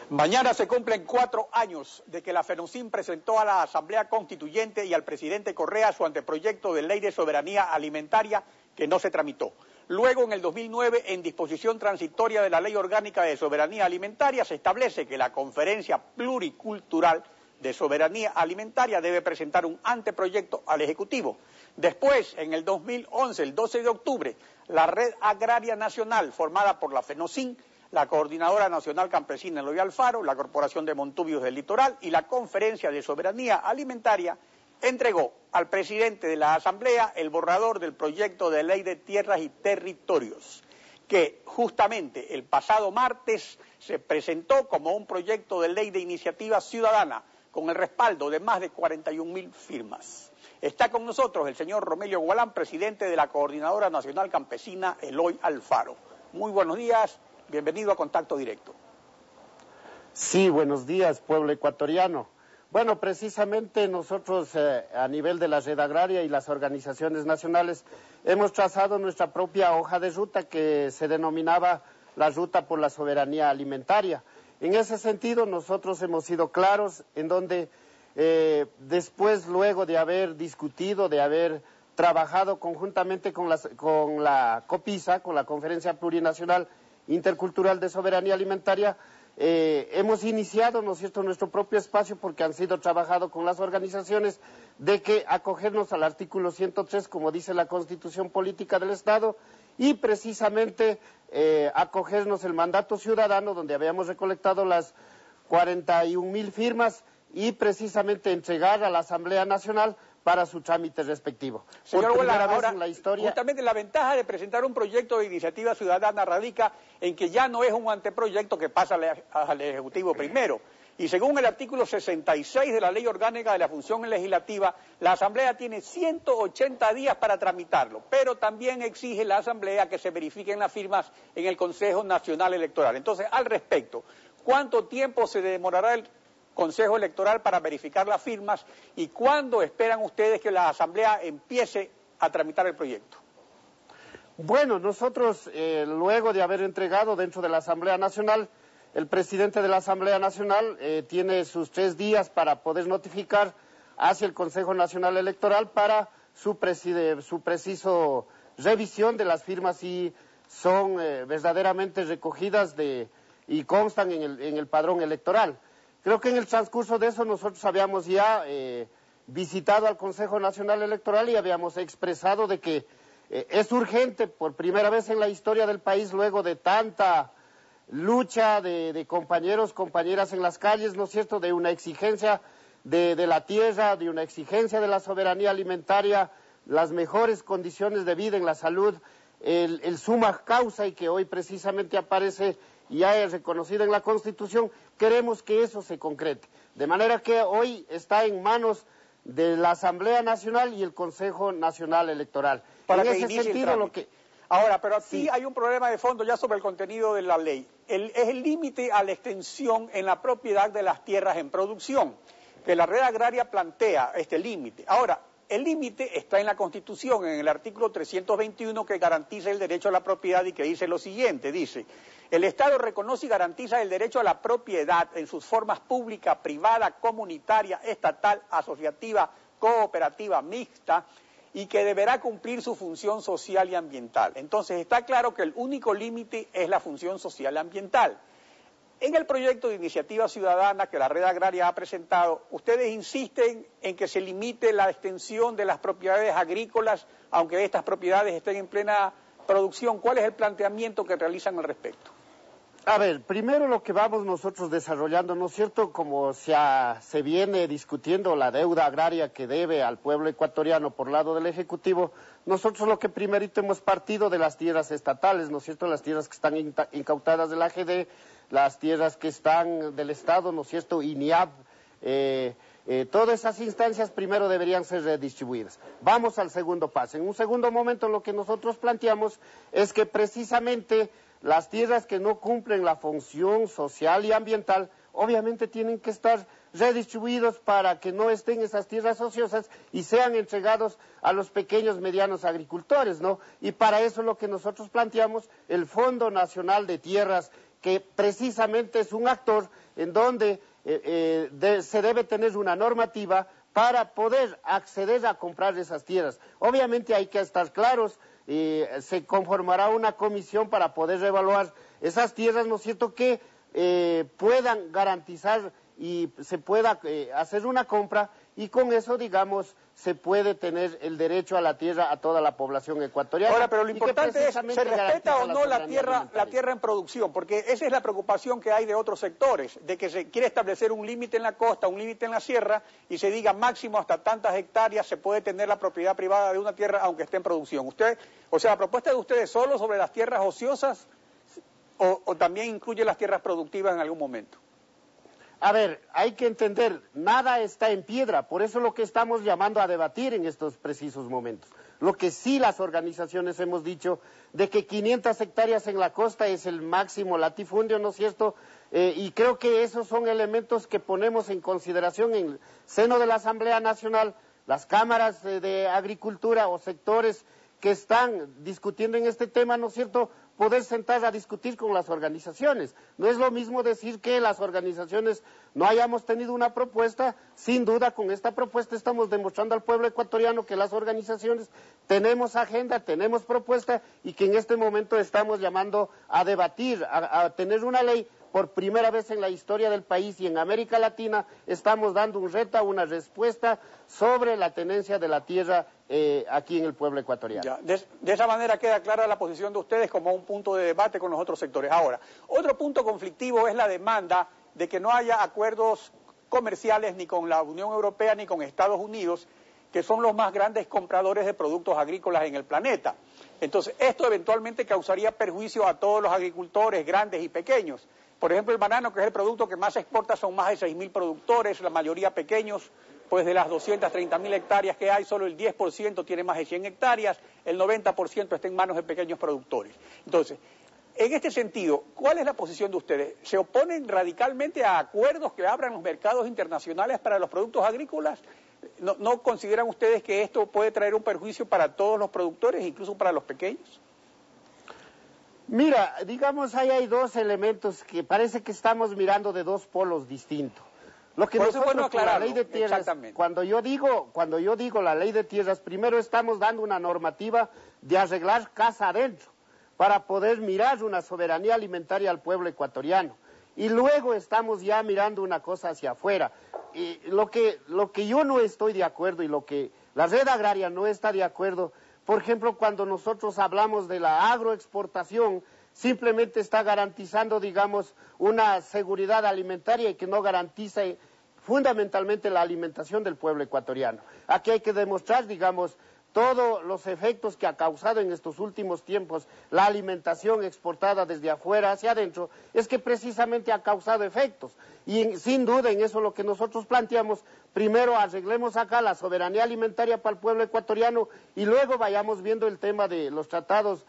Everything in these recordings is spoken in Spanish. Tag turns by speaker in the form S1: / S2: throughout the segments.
S1: Mañana se cumplen 4 años de que la FENOCIN presentó a la Asamblea Constituyente y al presidente Correa su anteproyecto de Ley de Soberanía Alimentaria que no se tramitó. Luego, en el 2009, en disposición transitoria de la Ley Orgánica de Soberanía Alimentaria, se establece que la Conferencia Pluricultural de Soberanía Alimentaria debe presentar un anteproyecto al Ejecutivo. Después, en el 2011, el 12 de octubre, la Red Agraria Nacional, formada por la FENOCIN, la Coordinadora Nacional Campesina Eloy Alfaro, la Corporación de Montubios del Litoral y la Conferencia de Soberanía Alimentaria, entregó al presidente de la Asamblea el borrador del proyecto de ley de tierras y territorios, que justamente el pasado martes se presentó como un proyecto de ley de iniciativa ciudadana, con el respaldo de más de 41.000 firmas. Está con nosotros el señor Romelio Gualán, presidente de la Coordinadora Nacional Campesina Eloy Alfaro. Muy buenos días, bienvenido a Contacto Directo.
S2: Sí, buenos días, pueblo ecuatoriano. Bueno, precisamente nosotros a nivel de la Red Agraria y las organizaciones nacionales hemos trazado nuestra propia hoja de ruta que se denominaba la Ruta por la Soberanía Alimentaria. En ese sentido, nosotros hemos sido claros en donde después, luego de haber discutido, de haber trabajado conjuntamente con la COPISA, con la Conferencia Plurinacional Intercultural de Soberanía Alimentaria, hemos iniciado, ¿no es cierto?, nuestro propio espacio porque han sido trabajado con las organizaciones de que acogernos al artículo 103, como dice la Constitución Política del Estado, y precisamente acogernos el mandato ciudadano, donde habíamos recolectado las 41.000 firmas y precisamente entregar a la Asamblea Nacional para su trámite respectivo.
S1: Señor Gualán, ahora, en la historia, justamente la ventaja de presentar un proyecto de iniciativa ciudadana radica en que ya no es un anteproyecto que pasa al Ejecutivo primero. Y según el artículo 66 de la Ley Orgánica de la Función Legislativa, la Asamblea tiene 180 días para tramitarlo, pero también exige la Asamblea que se verifiquen las firmas en el Consejo Nacional Electoral. Entonces, al respecto, ¿cuánto tiempo se demorará el Consejo Electoral para verificar las firmas y cuándo esperan ustedes que la Asamblea empiece a tramitar el proyecto?
S2: Bueno, nosotros luego de haber entregado dentro de la Asamblea Nacional, el presidente de la Asamblea Nacional tiene sus 3 días para poder notificar hacia el Consejo Nacional Electoral para su preciso revisión de las firmas si son verdaderamente recogidas y constan en el padrón electoral. Creo que en el transcurso de eso nosotros habíamos ya visitado al Consejo Nacional Electoral y habíamos expresado de que es urgente, por primera vez en la historia del país, luego de tanta lucha de compañeros, compañeras en las calles, ¿no es cierto?, de una exigencia de la tierra, de una exigencia de la soberanía alimentaria, las mejores condiciones de vida en la salud, el summa causa y que hoy precisamente aparece y ya es reconocido en la Constitución, queremos que eso se concrete. De manera que hoy está en manos de la Asamblea Nacional y el Consejo Nacional Electoral.
S1: Para
S2: en
S1: que
S2: ese sentido, lo que...
S1: Ahora, pero aquí
S2: sí,
S1: hay un problema de fondo ya sobre el contenido de la ley. Es el límite a la extensión en la propiedad de las tierras en producción, que la Red Agraria plantea este límite. Ahora, el límite está en la Constitución, en el artículo 321, que garantiza el derecho a la propiedad y que dice lo siguiente, dice: el Estado reconoce y garantiza el derecho a la propiedad en sus formas pública, privada, comunitaria, estatal, asociativa, cooperativa, mixta, y que deberá cumplir su función social y ambiental. Entonces está claro que el único límite es la función social y ambiental. En el proyecto de iniciativa ciudadana que la Red Agraria ha presentado, ustedes insisten en que se limite la extensión de las propiedades agrícolas, aunque estas propiedades estén en plena producción. ¿Cuál es el planteamiento que realizan al respecto?
S2: A ver, primero lo que vamos nosotros desarrollando, ¿no es cierto?, como se viene discutiendo la deuda agraria que debe al pueblo ecuatoriano por lado del Ejecutivo, nosotros lo que primerito hemos partido de las tierras estatales, ¿no es cierto?, las tierras que están incautadas de la AGD, las tierras que están del Estado, ¿no es cierto?, INIAP, todas esas instancias primero deberían ser redistribuidas. Vamos al segundo paso. En un segundo momento lo que nosotros planteamos es que precisamente las tierras que no cumplen la función social y ambiental, obviamente tienen que estar redistribuidos para que no estén esas tierras ociosas y sean entregados a los pequeños, medianos agricultores, ¿no? Y para eso lo que nosotros planteamos, el Fondo Nacional de Tierras que precisamente es un actor en donde se debe tener una normativa para poder acceder a comprar esas tierras. Obviamente hay que estar claros, se conformará una comisión para poder evaluar esas tierras, ¿no es cierto?, que puedan garantizar y se pueda hacer una compra, y con eso, digamos, se puede tener el derecho a la tierra a toda la población ecuatoriana.
S1: Ahora, pero lo importante es, ¿se respeta o no la tierra en producción? Porque esa es la preocupación que hay de otros sectores, de que se quiere establecer un límite en la costa, un límite en la sierra, y se diga máximo hasta tantas hectáreas se puede tener la propiedad privada de una tierra aunque esté en producción. Usted, o sea, la propuesta de ustedes solo sobre las tierras ociosas o también incluye las tierras productivas en algún momento.
S2: A ver, hay que entender, nada está en piedra, por eso lo que estamos llamando a debatir en estos precisos momentos. Lo que sí las organizaciones hemos dicho, de que 500 hectáreas en la costa es el máximo latifundio, ¿no es cierto? Y creo que esos son elementos que ponemos en consideración en el seno de la Asamblea Nacional, las cámaras de agricultura o sectores que están discutiendo en este tema, ¿no es cierto?, poder sentar a discutir con las organizaciones. No es lo mismo decir que las organizaciones no hayamos tenido una propuesta. Sin duda, con esta propuesta estamos demostrando al pueblo ecuatoriano que las organizaciones tenemos agenda, tenemos propuesta, y que en este momento estamos llamando a debatir, a tener una ley. Por primera vez en la historia del país y en América Latina estamos dando un reto, una respuesta sobre la tenencia de la tierra aquí en el pueblo ecuatoriano.
S1: Ya, de esa manera queda clara la posición de ustedes como un punto de debate con los otros sectores. Ahora, otro punto conflictivo es la demanda de que no haya acuerdos comerciales ni con la Unión Europea ni con Estados Unidos, que son los más grandes compradores de productos agrícolas en el planeta. Entonces, esto eventualmente causaría perjuicio a todos los agricultores, grandes y pequeños. Por ejemplo, el banano, que es el producto que más se exporta, son más de 6.000 productores, la mayoría pequeños, pues de las 230.000 hectáreas que hay, solo el 10% tiene más de 100 hectáreas, el 90% está en manos de pequeños productores. Entonces, en este sentido, ¿cuál es la posición de ustedes? ¿Se oponen radicalmente a acuerdos que abran los mercados internacionales para los productos agrícolas? ¿No consideran ustedes que esto puede traer un perjuicio para todos los productores, incluso para los pequeños?
S2: Mira, digamos, ahí hay dos elementos que parece que estamos mirando de dos polos distintos. Lo que nosotros con la ley de tierras, cuando yo digo la ley de tierras, primero estamos dando una normativa de arreglar casa adentro para poder mirar una soberanía alimentaria al pueblo ecuatoriano. Y luego estamos ya mirando una cosa hacia afuera. Y lo que yo no estoy de acuerdo y lo que la red agraria no está de acuerdo, por ejemplo, cuando nosotros hablamos de la agroexportación, simplemente está garantizando, digamos, una seguridad alimentaria y que no garantiza fundamentalmente la alimentación del pueblo ecuatoriano. Aquí hay que demostrar, digamos, todos los efectos que ha causado en estos últimos tiempos la alimentación exportada desde afuera hacia adentro, es que precisamente ha causado efectos. Y sin duda en eso lo que nosotros planteamos, primero arreglemos acá la soberanía alimentaria para el pueblo ecuatoriano y luego vayamos viendo el tema de los tratados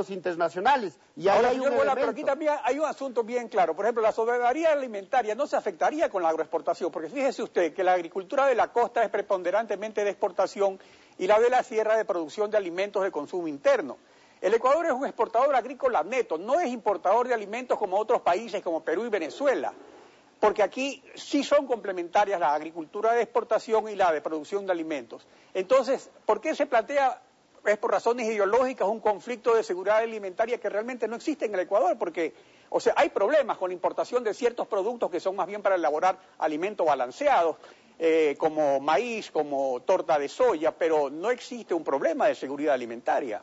S2: internacionales. Y ahora,
S1: pero aquí también hay un asunto bien claro. Por ejemplo, la soberanía alimentaria no se afectaría con la agroexportación, porque fíjese usted que la agricultura de la costa es preponderantemente de exportación y la de la sierra de producción de alimentos de consumo interno. El Ecuador es un exportador agrícola neto, no es importador de alimentos como otros países como Perú y Venezuela, porque aquí sí son complementarias la agricultura de exportación y la de producción de alimentos. Entonces, ¿por qué se plantea? Es por razones ideológicas un conflicto de seguridad alimentaria que realmente no existe en el Ecuador, porque, o sea, hay problemas con la importación de ciertos productos que son más bien para elaborar alimentos balanceados, como maíz, como torta de soya, pero no existe un problema de seguridad alimentaria.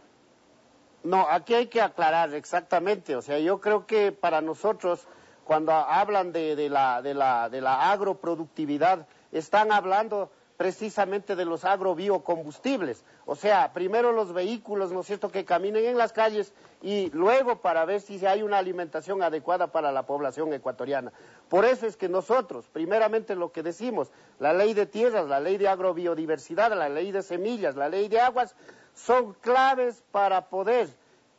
S2: No, aquí hay que aclarar exactamente, o sea, yo creo que para nosotros, cuando hablan de la agroproductividad, están hablando precisamente de los agrobiocombustibles, o sea, primero los vehículos, ¿no es cierto?, que caminen en las calles y luego para ver si hay una alimentación adecuada para la población ecuatoriana. Por eso es que nosotros, primeramente lo que decimos, la ley de tierras, la ley de agrobiodiversidad, la ley de semillas, la ley de aguas, son claves para poder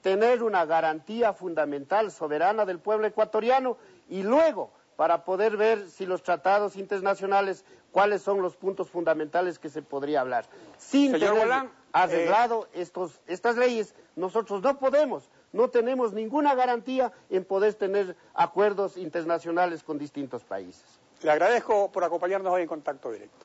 S2: tener una garantía fundamental soberana del pueblo ecuatoriano y luego para poder ver si los tratados internacionales, cuáles son los puntos fundamentales que se podría hablar. Sin tener arreglado estas leyes, nosotros no podemos no tenemos ninguna garantía en poder tener acuerdos internacionales con distintos países.
S1: Le agradezco por acompañarnos hoy en Contacto Directo.